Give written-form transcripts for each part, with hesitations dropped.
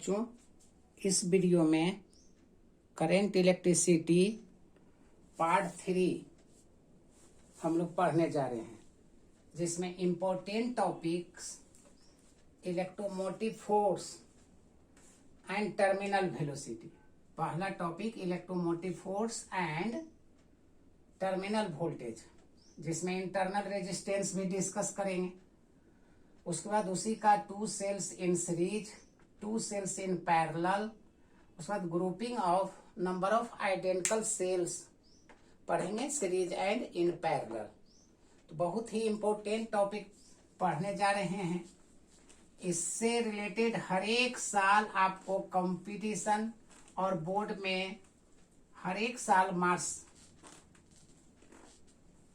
बच्चों, इस वीडियो में करेंट इलेक्ट्रिसिटी पार्ट 3 हम लोग पढ़ने जा रहे हैं, जिसमें important topics electromotive force and terminal velocity. पहला topic electromotive force and terminal voltage, जिसमें इंटरनल रेजिस्टेंस भी डिस्कस करेंगे। उसके बाद उसी का 2 cells in series, 2 cells in parallel, उसके बाद grouping of number of identical cells पढ़ेंगे, सीरीज एंड इन पैरेलल। तो बहुत ही इम्पोर्टेंट टॉपिक पढ़ने जा रहे हैं। इससे रिलेटेड हर एक साल आपको कंपटीशन और बोर्ड में हर एक साल मार्क्स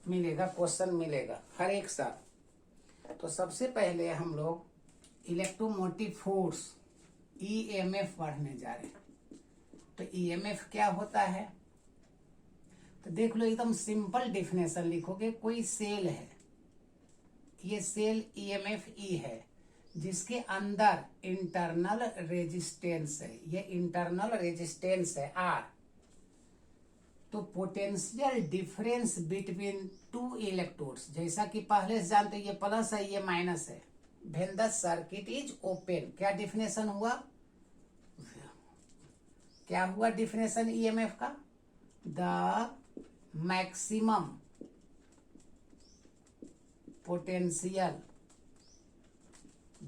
मिलेगा, क्वेश्चन मिलेगा हर एक साल। तो सबसे पहले हम लोग इलेक्ट्रोमोटिव फोर्स ईएमएफ पढ़ने जा रहे हैं। तो ईएमएफ क्या होता है, तो देख लो, एकदम सिंपल डिफिनेशन लिखोगे। कोई सेल है, ये सेल ईएमएफ ई है, जिसके अंदर इंटरनल रेजिस्टेंस है, ये इंटरनल रेजिस्टेंस है आर। तो पोटेंशियल डिफरेंस बिटवीन 2 इलेक्ट्रोड्स, जैसा कि पहले से जानते हैं, ये प्लस है, ये माइनस है। When the circuit is open, क्या डिफिनेशन हुआ, क्या हुआ डिफिनेशन ईएमएफ का? The maximum potential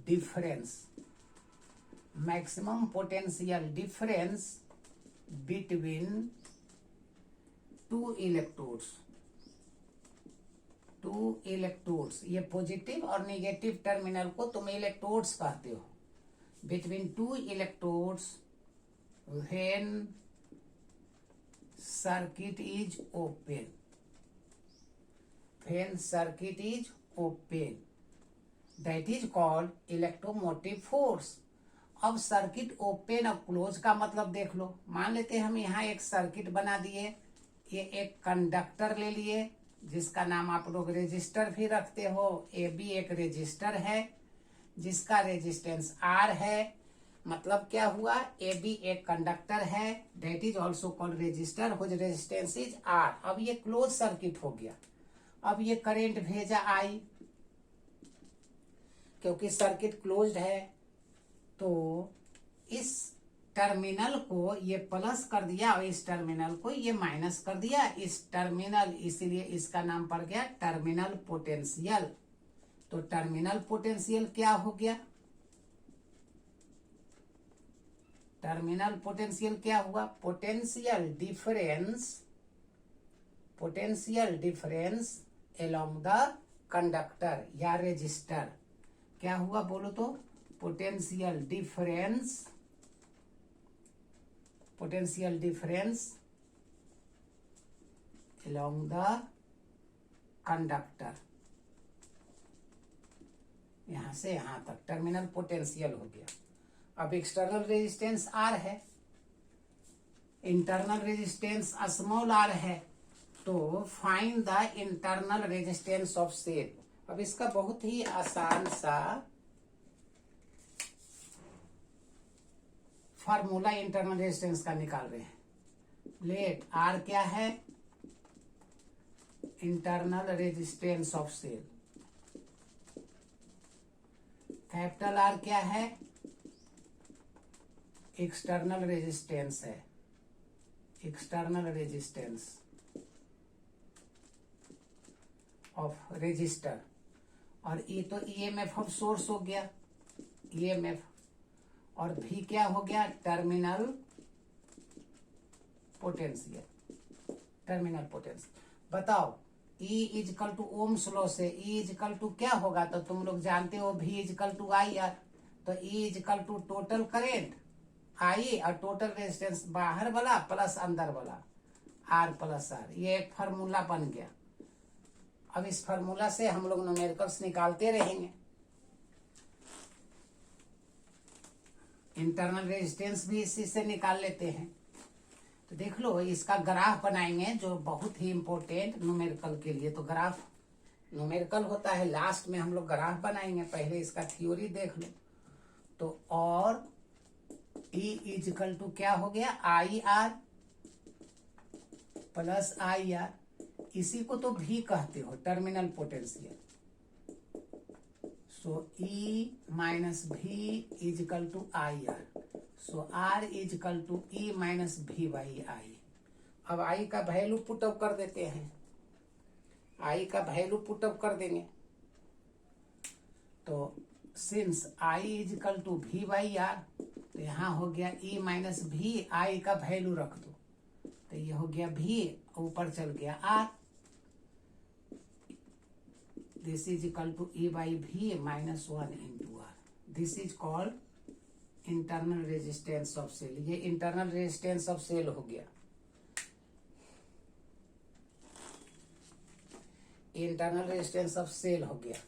difference, maximum potential difference between 2 electrodes. 2 electrodes, ये पॉजिटिव और नेगेटिव टर्मिनल को तुम इलेक्ट्रोड्स कहते हो। Between 2 electrodes when circuit is open, when circuit is open, that is called electromotive force. अब circuit open और close का मतलब देख लो। मान लेते हैं हम यहाँ एक सर्किट बना दिए, ये एक कंडक्टर ले लिए, जिसका नाम आप लोग रेजिस्टर भी रखते हो। ए बी एक रेजिस्टर है, जिसका रेजिस्टेंस आर है। मतलब क्या हुआ, ए बी एक कंडक्टर है, that is also called resistor, whose resistance is R. अब ये क्लोज सर्किट हो गया। अब ये करंट भेजा आई, क्योंकि सर्किट क्लोज्ड है, तो इस टर्मिनल को ये प्लस कर दिया और इस टर्मिनल को ये माइनस कर दिया। इस टर्मिनल, इसीलिए इसका नाम पड़ गया टर्मिनल पोटेंशियल। तो टर्मिनल पोटेंशियल क्या हो गया, टर्मिनल पोटेंशियल क्या हुआ, potential difference along the conductor या रेजिस्टर। क्या हुआ बोलो तो, potential difference along the conductor, यहां से यहां तक टर्मिनल पोटेंशियल हो गया। अब एक्सटर्नल रेजिस्टेंस आर है, इंटरनल रेजिस्टेंस स्मॉल आर है। तो find the internal resistance of cell. अब इसका बहुत ही आसान सा फार्मूला इंटरनल रेजिस्टेंस का निकाल रहे हैं। लेट आर क्या है, internal resistance of cell. Capital R क्या है, एक्सटर्नल रेजिस्टेंस है, एक्सटर्नल रेजिस्टेंस ऑफ रेजिस्टर। और ये तो ईएमएफ ऑफ सोर्स हो गया, ईएमएफ। और भी क्या हो गया, टर्मिनल पोटेंशियल, टर्मिनल पोटेंशियल। बताओ, E equal to ohm's law से E इजकल टू क्या होगा, तो तुम लोग जानते हो V equal to I R. तो E equal to total current I और टोटल रेजिस्टेंस बाहर वाला प्लस अंदर वाला आर प्लस आर। ये एक फार्मूला बन गया। अब इस फार्मूला से हम लोग न्यूमेरिकल्स निकालते रहेंगे। इंटरनल रेजिस्टेंस भी इसी से निकाल लेते हैं। तो देख लो, इसका ग्राफ बनाएंगे, जो बहुत ही इंपॉर्टेंट न्यूमेरिकल के लिए। तो ग्राफ न्यूमेरिकल होता है, लास्ट में हम लोग ग्राफ बनाएंगे। पहले इसका थ्योरी देख लो। तो और E इजिकल टू क्या हो गया, I R plus I R, इसी को तो भी कहते हो terminal potential. So E minus V equal to I R, so R equal to E minus V by I. अब आई का वैल्यू पुटअप कर देते हैं, आई का वैल्यू पुटअप कर देंगे, तो सिंस आई इजिकल टू भी बाई आर, तो यहाँ हो गया E माइनस भी, आई का वैल्यू रख दो, तो ये हो गया भी, ऊपर चल गया R, this is equal to E by V minus 1 into R. This is called internal resistance of cell. ये इंटरनल रेजिस्टेंस ऑफ सेल हो गया, इंटरनल रेजिस्टेंस ऑफ सेल हो गया।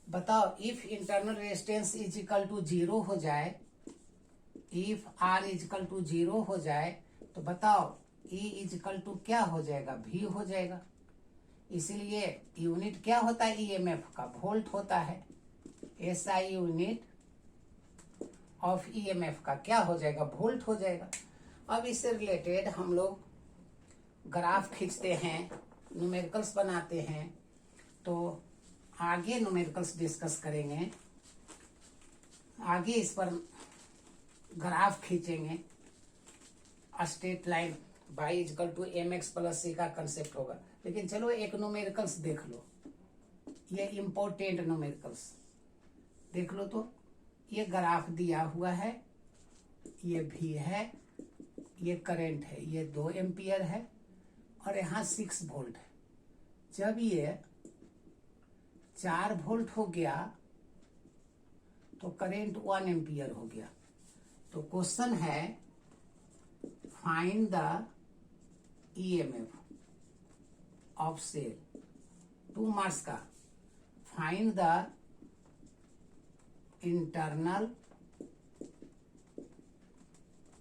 बताओ, if internal resistance is equal to 0 हो जाए, if R is equal to 0 हो जाए, तो बताओ E इज इक्वल टू क्या हो जाएगा, भी हो जाएगा। इसीलिए यूनिट क्या होता है ईएमएफ का, वोल्ट होता है। एसआई यूनिट ऑफ ईएमएफ का क्या हो जाएगा, वोल्ट हो जाएगा। अब इससे रिलेटेड हम लोग ग्राफ खींचते हैं, न्यूमेरिकल्स बनाते हैं, तो आगे न्यूमेरिकल्स डिस्कस करेंगे, आगे इस पर ग्राफ खींचेंगे। Straight line y equal to m x plus c का कंसेप्ट होगा। लेकिन चलो एक न्यूमेरिकल्स देख लो, ये इंपॉर्टेंट न्यूमेरिकल्स देख लो। तो ये ग्राफ दिया हुआ है, ये भी है, ये करंट है, ये 2 एम्पियर है और यहाँ 6 वोल्ट है। जब ये 4 वोल्ट हो गया तो करंट 1 एम्पियर हो गया। तो क्वेश्चन है find the EMF of cell, 2 marks का। Find the internal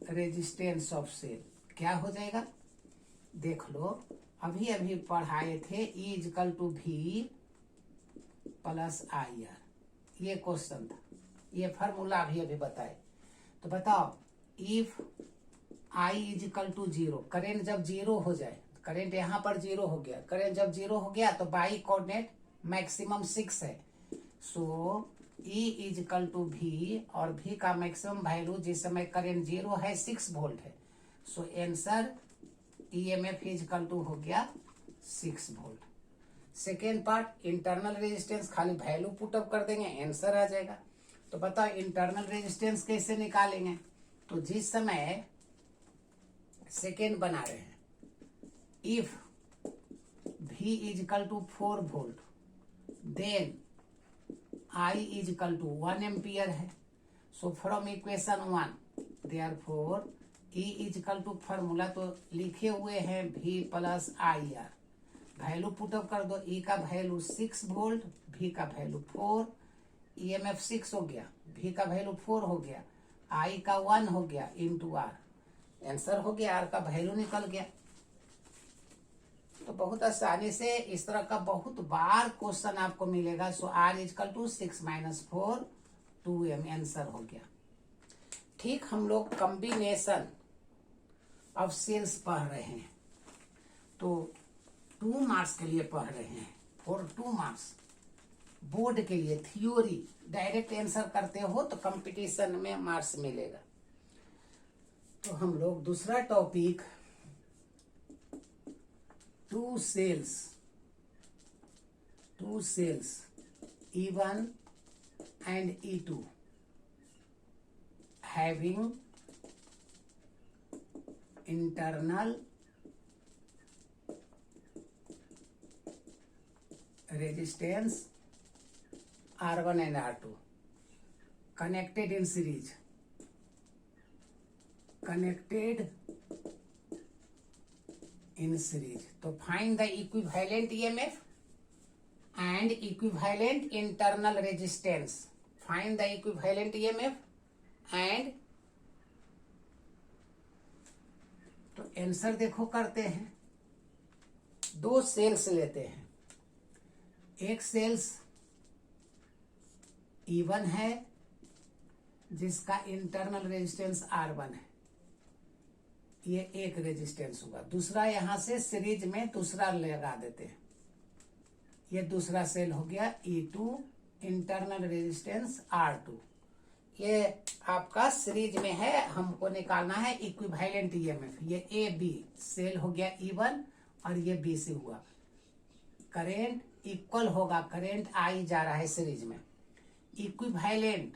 resistance of cell, क्या हो जाएगा देख लो। अभी अभी पढ़ाए थे E equal to V plus I R, ये क्वेश्चन था, ये फार्मूला अभी अभी बताए। तो बताओ, if I equal to 0, current जब 0 हो जाए, करेंट यहाँ पर 0 हो गया, करेंट जब 0 हो गया तो बाई कोऑर्डिनेट मैक्सिमम 6 है। सो E इजिकल टू भी, और भी का मैक्सिमम वैल्यू जिस समय करेंट 0 है 6 वोल्ट है। So answer EMF equal to हो गया 6 volt. Second part internal resistance, खाली वैल्यू पुटअप कर देंगे, आंसर आ जाएगा। तो बताओ इंटरनल रेजिस्टेंस कैसे निकालेंगे। तो जिस समय सेकेंड बना रहे हैं, if V equal to 4 volt, then I equal to 1 ampere है। So from equation 1 therefore E equal to, formula तो लिखे हुए हैं V plus I R, value put up कर दो। E का वैल्यू 6 वोल्ट, V का वैल्यू 4, ईएमएफ 6 हो गया, V का वैल्यू 4 हो गया, I का 1 हो गया इंटू आर, आंसर हो गया, आर का वैल्यू निकल गया। तो बहुत आसानी से इस तरह का बहुत बार क्वेश्चन आपको मिलेगा। So R equal to 6 minus 4 2m, answer हो गया। ठीक, हम लोग कॉम्बिनेशन ऑफ सेल्स पढ़ रहे हैं, तो 2 मार्क्स के लिए पढ़ रहे हैं, फॉर 2 मार्क्स बोर्ड के लिए। थ्योरी डायरेक्ट आंसर करते हो तो कंपटीशन में मार्क्स मिलेगा। तो हम लोग दूसरा topic, 2 sales E1 and E2 having internal resistance R1 and R2 connected in series, तो find the equivalent EMF and equivalent internal resistance. Find the equivalent EMF and, तो आंसर देखो करते हैं। 2 सेल्स लेते हैं, एक सेल्स E1 है, जिसका इंटरनल रेजिस्टेंस R1 है, ये एक रेजिस्टेंस हुआ। दूसरा यहां से सीरीज में दूसरा लगा देते हैं, ये दूसरा सेल हो गया E2, इंटरनल रेजिस्टेंस R2। ये आपका सीरीज में है, हमको निकालना है इक्विवेलेंट ईएमएफ। ये ए बी सेल हो गया E1 और ये बी से हुआ। करेंट इक्वल होगा, करेंट आई जा रहा है सीरीज में, इक्विवेलेंट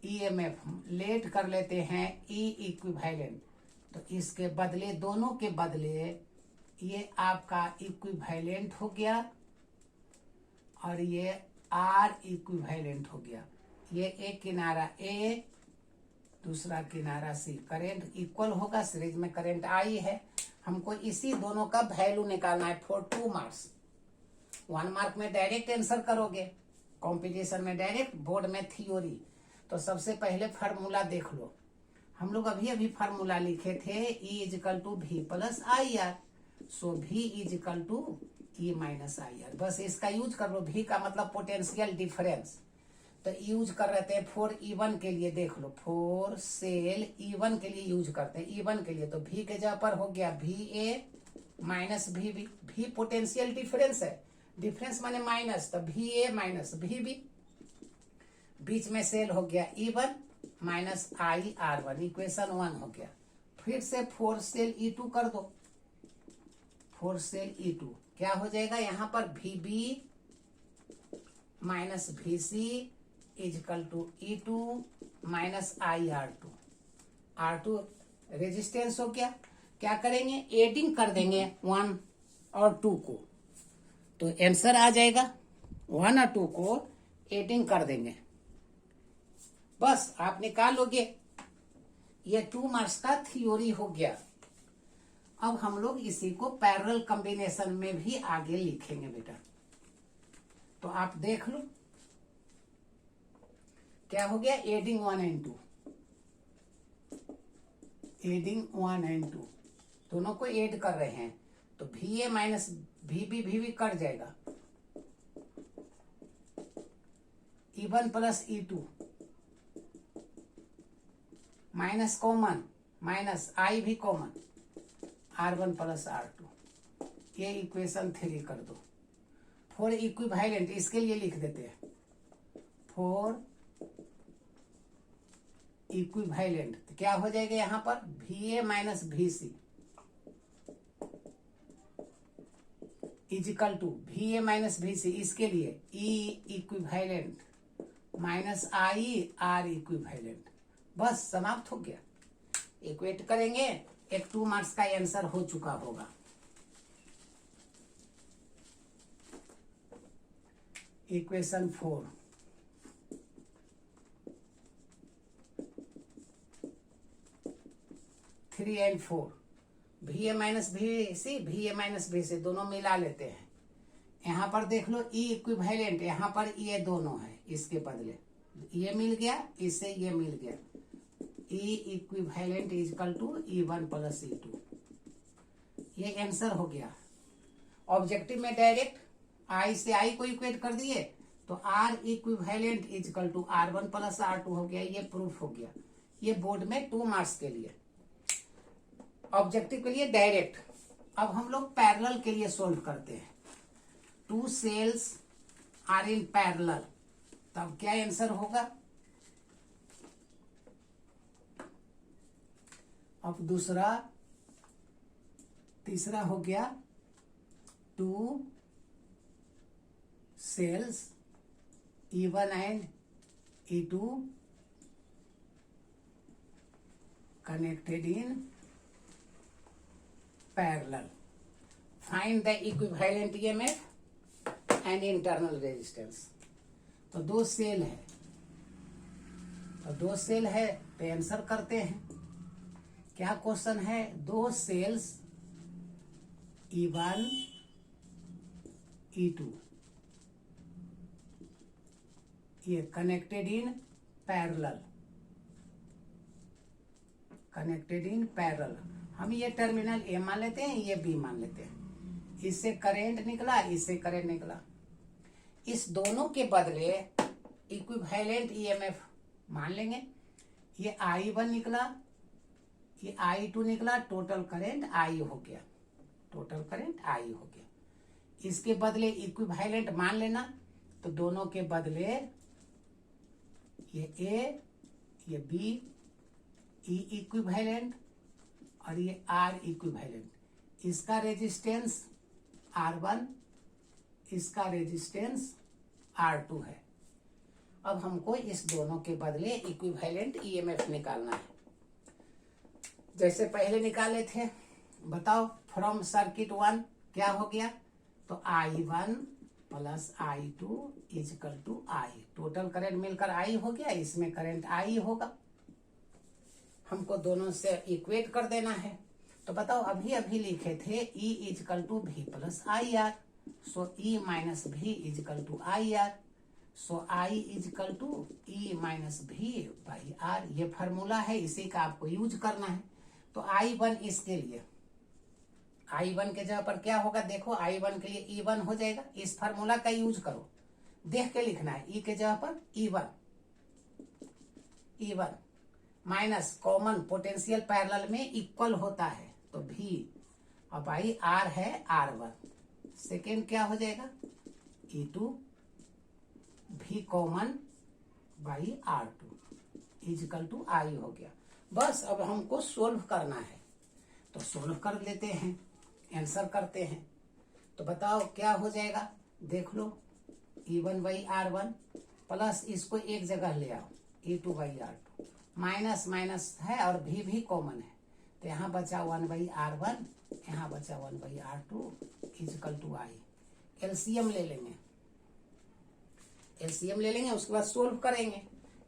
ईएमएफ लेट कर लेते हैं ई इक्विवेलेंट। तो इसके बदले, दोनों के बदले ये आपका इक्विवेलेंट हो गया और ये आर इक्विवेलेंट हो गया। ये एक किनारा ए, दूसरा किनारा सी। करंट इक्वल होगा, सीरीज में करंट आई है। हमको इसी दोनों का वैल्यू निकालना है फॉर 2 मार्क्स। 1 मार्क में डायरेक्ट आंसर करोगे, कंपटीशन में डायरेक्ट, बोर्ड में थ्योरी। तो सबसे पहले फार्मूला देख लो। हम लोग अभी अभी फार्मूला लिखे थे, E equal to V plus I R. So V equal to E minus I R. बस इसका यूज कर लो। V का मतलब पोटेंशियल डिफरेंस। तो यूज कर रहे थे फॉर E1 के लिए, देख लो, फॉर सेल E1 के लिए यूज करते हैं। E1 के लिए तो V के जगह पर हो गया VA minus VB। V potential difference है, डिफरेंस माने माइनस, तो VA माइनस VB। बीच में सेल हो गया E1 माइनस आई R1, इक्वेशन 1 हो गया। फिर से फोर सेल E2 कर दो। फोर सेल E2 क्या हो जाएगा, यहां पर VB minus VC equal to E2 minus I R2। R2 resistance हो गया। क्या करेंगे, एडिंग कर देंगे 1 और 2 को, तो आंसर आ जाएगा। 1 और 2 को एडिंग कर देंगे, बस आप निकाल लोगे। ये 2 मार्क्स का थ्योरी हो गया। अब हम लोग इसी को पैरेलल कॉम्बिनेशन में भी आगे लिखेंगे बेटा। तो आप देख लो क्या हो गया, एडिंग 1 एंड 2, एडिंग 1 एंड 2 दोनों को ऐड कर रहे हैं। तो VA माइनस VB कट जाएगा, E1 plus E2 minus common, minus I भी कॉमन, R1 प्लस R2। ये इक्वेशन 3 कर दो। फॉर इक्विवेलेंट इसके लिए लिख देते हैं, फॉर इक्विवेलेंट तो क्या हो जाएगा, यहां पर VA minus VC equal to VA minus VC। इसके लिए E equivalent minus I R equivalent. बस समाप्त हो गया। इक्वेट करेंगे, एक 2 मार्क्स का आंसर हो चुका होगा। Equation 4, three and 4, VA minus VC दोनों मिला लेते हैं। यहां पर देख लो E इक्विवेलेंट, यहां पर ये दोनों है, इसके बदले ये मिल गया, इससे ये मिल गया। E equivalent equal to E1 plus E2। ये आंसर हो गया। ऑब्जेक्टिव में डायरेक्ट I से I को इक्वेट कर दिए, तो R equivalent equal to R1 plus R2 हो गया। ये प्रूफ हो गया। ये बोर्ड में 2 मार्क्स के लिए, ऑब्जेक्टिव के लिए डायरेक्ट। अब हम लोग पैरेलल के लिए सोल्व करते हैं। 2 सेल्स आर इन पैरेलल, तब क्या आंसर होगा। अब दूसरा, तीसरा हो गया 2 sales E1 and E2 connected in parallel. Find the equivalent EMF and internal resistance. तो 2 सेल है, तो 2 सेल है तो आंसर करते हैं। क्या क्वेश्चन है, 2 सेल्स E1 E2 ये connected in parallel, connected in parallel. हम ये टर्मिनल A मान लेते हैं, ये B मान लेते हैं। इससे करंट निकला, इससे करंट निकला। इस दोनों के बदले इक्विवेलेंट ईएमएफ मान लेंगे। ये I1 निकला, ये I2 निकला, टोटल करंट I हो गया, टोटल करंट I हो गया। इसके बदले इक्विवेलेंट मान लेना, तो दोनों के बदले ये A, ये B, E इक्विवेलेंट और ये R इक्विवेलेंट। इसका रेजिस्टेंस R1, इसका रेजिस्टेंस R2 है। अब हमको इस दोनों के बदले इक्विवेलेंट ईएमएफ निकालना है, जैसे पहले निकाले थे। बताओ, फ्रॉम सर्किट 1 क्या हो गया, तो I1 plus I2 equal to I, total current मिलकर I हो गया, इसमें करंट I होगा। हमको दोनों से इक्वेट कर देना है। तो बताओ, अभी अभी लिखे थे E equal to V plus IR, so E minus V equal to IR, so I equal to E minus V by R। ये फार्मूला है, इसी का आपको यूज करना है। तो I1 इसके लिए, I1 के जगह पर क्या होगा, देखो I1 के लिए E1 हो जाएगा। इस फार्मूला का यूज करो, देख के लिखना है। E के जगह पर E1 minus common, potential parallel में इक्वल होता है, तो V और भाई R है R1। सेकेंड क्या हो जाएगा, E2 V common by R2 equal to I हो गया। बस अब हमको सोल्व करना है, तो सोल्व कर लेते हैं, आंसर करते हैं। तो बताओ क्या हो जाएगा, देख लो। E1 बाई R1 प्लस इसको एक जगह ले आओ, E2 by R2, minus minus है और भी कॉमन है, तो यहाँ बचा 1 बाई R1, यहाँ बचा 1 by R2 equal to I। LCM ले लेंगे, एलसीएम ले लेंगे, उसके बाद सोल्व करेंगे।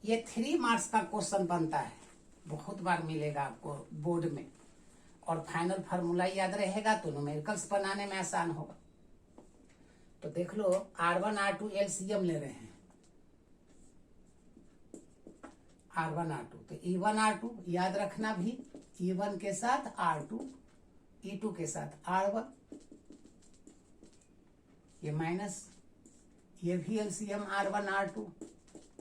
ये 3 मार्क्स का क्वेश्चन बनता है, बहुत बार मिलेगा आपको बोर्ड में, और फाइनल फार्मूला याद रहेगा तो न्यूमेरिकल्स बनाने में आसान होगा। तो देख लो, R1 R2 एलसीएम ले रहे हैं, R1 R2, तो E1 R2 याद रखना भी, E1 के साथ R2, E2 के साथ R1, ये माइनस, ये भी एलसीएम R1 R2,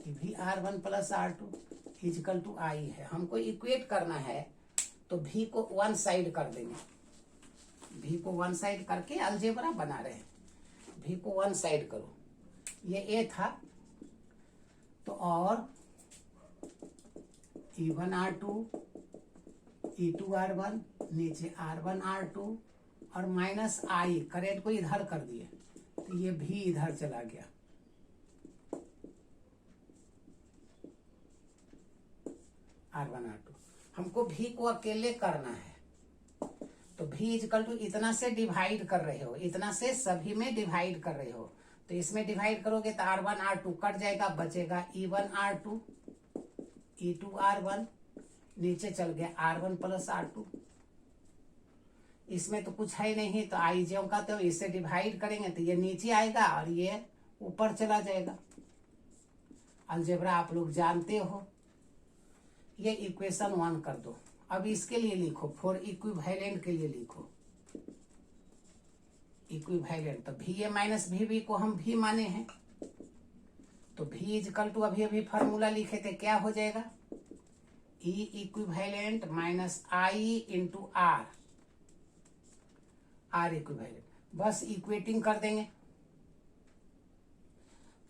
ये भी R1 plus R2 equal to I है। हमको इक्वेट करना है, तो V को वन साइड कर देंगे, V को वन साइड करके अलजेब्रा बना रहे हैं। V को वन साइड करो, ये A था, तो और E1 R2 E2 R1 नीचे R1 R2 और माइनस I, करेंट को इधर कर दिए, तो ये भी इधर चला गया। R1 R2 हमको V को अकेले करना है, तो V इजकल टू इतना से डिवाइड कर रहे हो, इतना से सभी में डिवाइड कर रहे हो, तो इसमें डिवाइड करोगे तो R1 R2 कट जाएगा, बचेगा E1 R2 E2 R1, नीचे चल गया R1 प्लस R2। इसमें तो कुछ है नहीं, तो I ज्यों का तो इससे डिवाइड करेंगे तो ये नीचे आएगा और ये ऊपर चला जाएगा। अलजेब्रा आप लोग जानते हो। ये इक्वेशन 1 कर दो। अब इसके लिए लिखो, फॉर इक्विवेलेंट के लिए लिखो इक्विवेलेंट, तो भी ए माइनस भी को हम भी माने हैं, तो भी इजकल टू अभी अभी फार्मूला लिखे थे, क्या हो जाएगा, E equivalent minus I into R, R equivalent. बस इक्वेटिंग कर देंगे,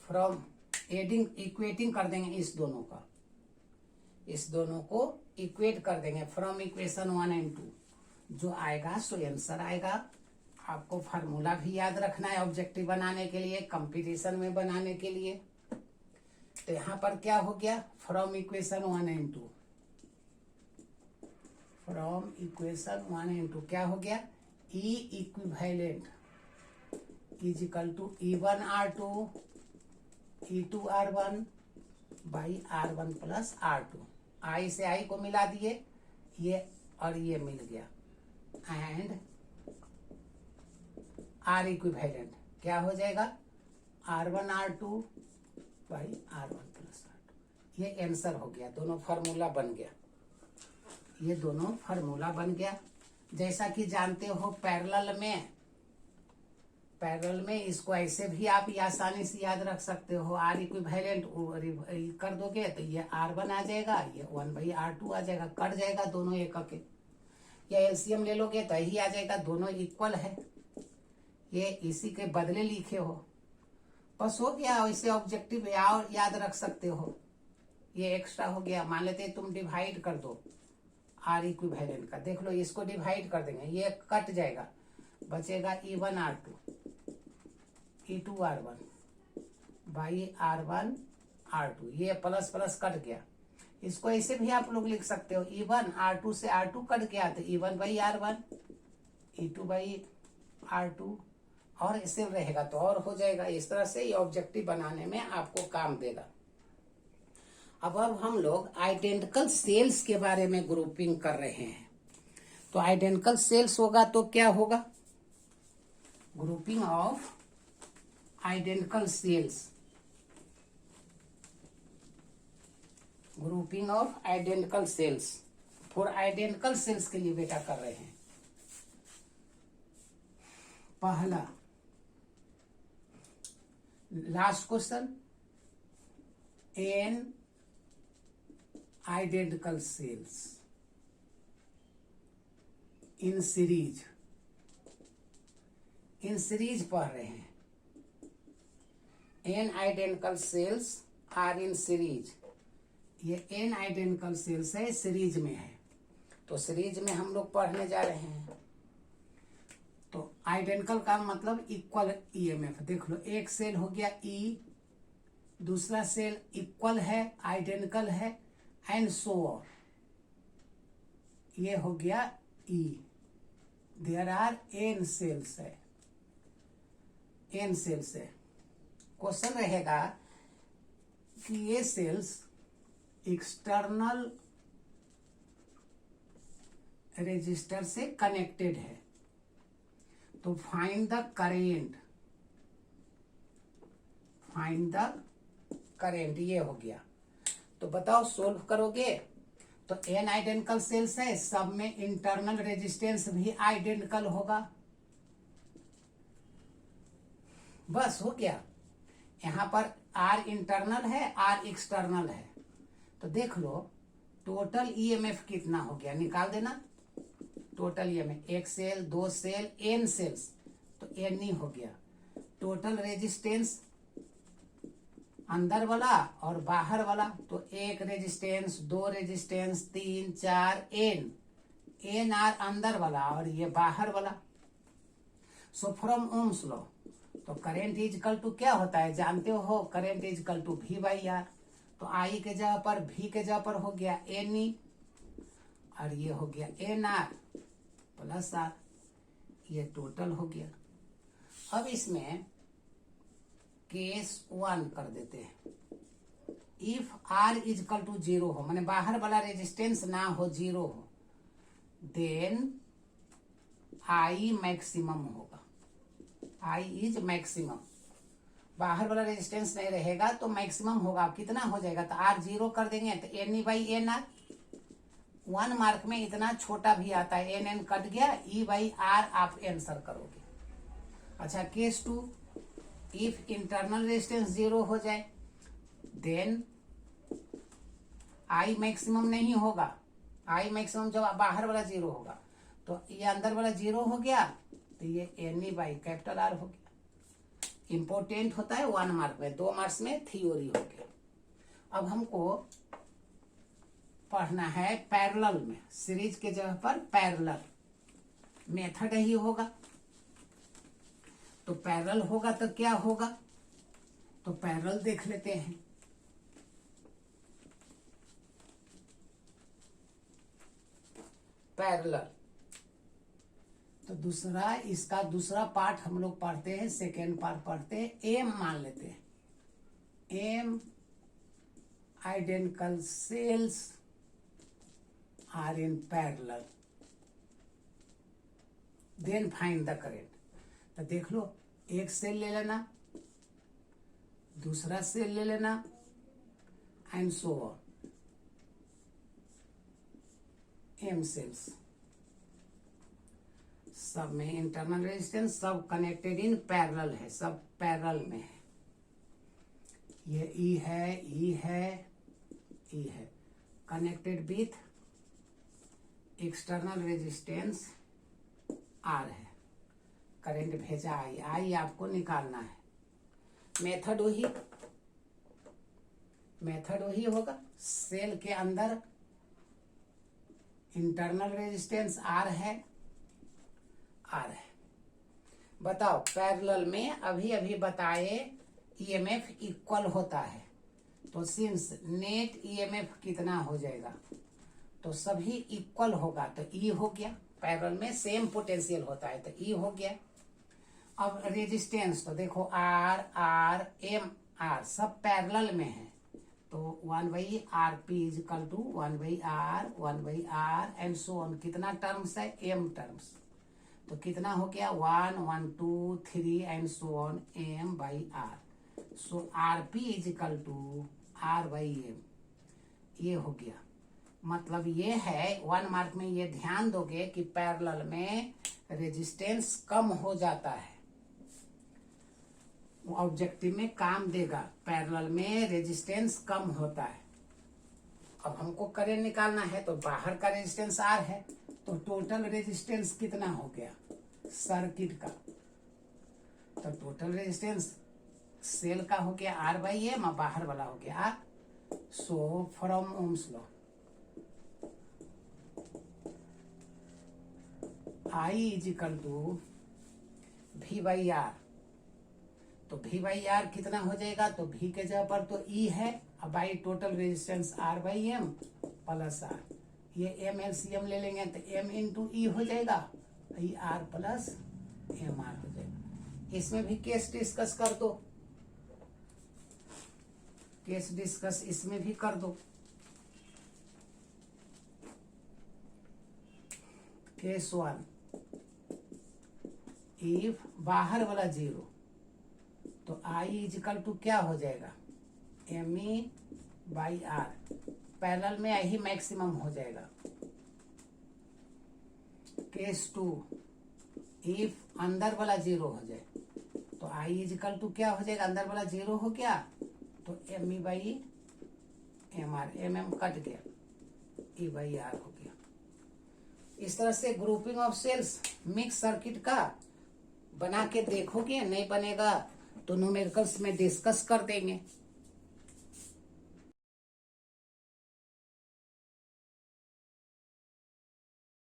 फ्रॉम एडिंग इक्वेटिंग कर देंगे इस दोनों का, इस दोनों को इक्वेट कर देंगे फ्रॉम इक्वेशन 1 एंड 2। जो आएगा सो आंसर आएगा। आपको फार्मूला भी याद रखना है ऑब्जेक्टिव बनाने के लिए, कंपटीशन में बनाने के लिए। तो यहाँ पर क्या हो गया, from equation 1 and 2, from equation 1 and 2 क्या हो गया, E equivalent is equal to E1 R2 E2 R1 by R1 plus R2। I से I को मिला दिए, ये और ये मिल गया, एंड R इक्विवेलेंट क्या हो जाएगा, R1 R2 by R1 plus R2। ये आंसर हो गया, दोनों फार्मूला बन गया, ये दोनों फार्मूला बन गया। जैसा कि जानते हो पैरेलल में पैरेलल में इसको ऐसे भी आप आसानी से याद रख सकते हो, आर इक्विवेलेंट कर दोगे तो ये R1 आ जाएगा, ये 1/R2 आ जाएगा, कट जाएगा दोनों एकक के। या एलसीएम ले लोगे तो यही आ जाएगा, दोनों इक्वल है, ये इसी के बदले लिखे हो, बस हो गया। इसे ऑब्जेक्टिव याद रख सकते हो। ये एक्स्ट्रा हो गया, मान लेते तुम डिवाइड कर दो आर इक्विवेलेंट का, देख लो इसको डिवाइड कर देंगे, ये कट जाएगा, बचेगा E1R2 E2R1 बाई R1R2, ये प्लस प्लस कट गया। इसको ऐसे भी आप लोग लिख सकते हो, E1R2 से R2 कट गया तो E1/R1 E2/R2, और ऐसे रहेगा तो और हो जाएगा। इस तरह से ये ऑब्जेक्टिव बनाने में आपको काम देगा। अब हम लोग आइडेंटिकल सेल्स के बारे में ग्रुपिंग कर रहे हैं। तो आइडेंटिकल सेल्स होगा तो क्या होगा, grouping of identical cells, grouping of identical cells for identical cells के लिए बेटा कर रहे हैं। पहला last question, N identical cells in series, in series पढ़ रहे हैं। N identical cells are in series, ये एन आइडेंटिकल सेल्स है, सीरीज में है, तो सीरीज में हम लोग पढ़ने जा रहे हैं। तो आइडेंटिकल का मतलब इक्वल ईएमएफ, देख लो एक सेल हो गया ई, दूसरा सेल इक्वल है, आइडेंटिकल है, एंड सो ऑन, ये हो गया ई। देयर आर एन सेल्स है, एन सेल्स है। क्वेश्चन रहेगा कि ये सेल्स एक्सटर्नल रेजिस्टर से कनेक्टेड है, तो find the current, find the current, ये हो गया। तो बताओ सोल्व करोगे तो एन आइडेंटिकल सेल्स है, सब में इंटरनल रेजिस्टेंस भी आइडेंटिकल होगा, बस हो गया। यहां पर आर इंटरनल है, आर एक्सटर्नल है, तो देख लो टोटल ईएमएफ कितना हो गया, निकाल देना टोटल ईएमएफ, एक सेल, दो सेल, एन सेल्स, तो एन ही हो गया। टोटल रेजिस्टेंस अंदर वाला और बाहर वाला, तो एक रेजिस्टेंस, दो रेजिस्टेंस, 3 4 एन, एन आर अंदर वाला और ये बाहर वाला। सो फ्रॉम ओम्स लॉ, तो करेंट इज इक्वल टू क्या होता है, जानते हो, current is equal to V/R। तो आई के जगह पर V के जगह पर हो गया एन ई, और ये हो गया एन आर प्लस आर, ये टोटल हो गया। अब इसमें केस 1 कर देते हैं। If R is equal to 0 हो, माने बाहर वाला रेजिस्टेंस ना हो, 0 हो, देन I मैक्सिमम होगा, I इज मैक्सिमम। बाहर वाला रेजिस्टेंस नहीं रहेगा तो मैक्सिमम होगा, कितना हो जाएगा, तो R 0 कर देंगे तो NE/NR, 1 मार्क में इतना छोटा भी आता है, NN कट गया, E/R आप आंसर करोगे। अच्छा केस 2, इफ इंटरनल रेजिस्टेंस 0 हो जाए देन I मैक्सिमम नहीं होगा, I मैक्सिमम जब बाहर वाला 0 होगा, तो ये अंदर वाला 0 हो गया, तो ये NE/R हो गया। इंपोर्टेंट होता है 1 मार्क में, 2 मार्क्स में थ्योरी हो गया। अब हमको पढ़ना है पैरेलल में, सीरीज के जगह पर पैरेलल, मेथड ही होगा। तो पैरेलल होगा तो क्या होगा, तो पैरेलल देख लेते हैं। पैरेलल, तो दूसरा, इसका दूसरा पार्ट हम लोग पढ़ते हैं, सेकेंड पार्ट पढ़ते हैं। एम मान लेते हैं, M identical cells are in parallel, then find the current. तो देख लो एक सेल ले लेना, दूसरा सेल ले लेना, and so on, M cells. सब में इंटरनल रेजिस्टेंस, सब कनेक्टेड इन पैरेलल है, सब पैरेलल में है। ये ई है, ई है, ई है, connected with external resistance R है। करंट भेजा आई, आई आपको निकालना है। मेथड वही होगा। सेल के अंदर इंटरनल रेजिस्टेंस आर है। बताओ पैरेलल में अभी अभी बताए ईएमएफ इक्वल होता है, तो सिंस नेट ईएमएफ कितना हो जाएगा, तो सभी इक्वल होगा, तो ई हो गया। पैरेलल में सेम पोटेंशियल होता है, तो ई हो गया। अब रेजिस्टेंस तो देखो आर आर एम आर सब पैरेलल में है, तो 1/RP is equal to 1/R and so on. कितना टर्म्स है, एम टर्म्स, तो कितना हो गया 1 1 2 3 and so on M/R। So RP is equal to R/M। ये हो गया। मतलब ये है 1 मार्क में ये ध्यान दोगे कि पैरेलल में रेजिस्टेंस कम हो जाता है, ऑब्जेक्टिव में काम देगा। पैरेलल में रेजिस्टेंस कम होता है। अब हमको करंट निकालना है, तो बाहर का रेजिस्टेंस आर है, तो टोटल रेजिस्टेंस कितना हो गया सर्किट का, तो टोटल रेजिस्टेंस सेल का हो गया R/M और बाहर वाला हो गया R। So from ohm's law I is equal to V/R, तो V/R कितना हो जाएगा, तो V के जगह पर तो E है, अब by total resistance R/M plus R। ये M LCM ले लेंगे तो M इंटू E हो जाएगा, R प्लस MR हो जाएगा। इसमें भी केस डिस्कस कर दो, केस डिस्कस इसमें भी कर दो। केस 1, इफ बाहर वाला 0, तो I इज इक्वल टू क्या हो जाएगा ME/R। पैरेलल में यही मैक्सिमम हो जाएगा। केस 2, इफ अंदर वाला 0 हो जाए, तो I इज इक्वल टू क्या हो जाएगा, अंदर वाला 0 हो गया, तो ME/MR, MM कट गया, E/R हो गया। इस तरह से grouping of cells mix circuit का बना के देखोगे, नहीं बनेगा तो न्यूमेरिकल्स में डिस्कस कर देंगे।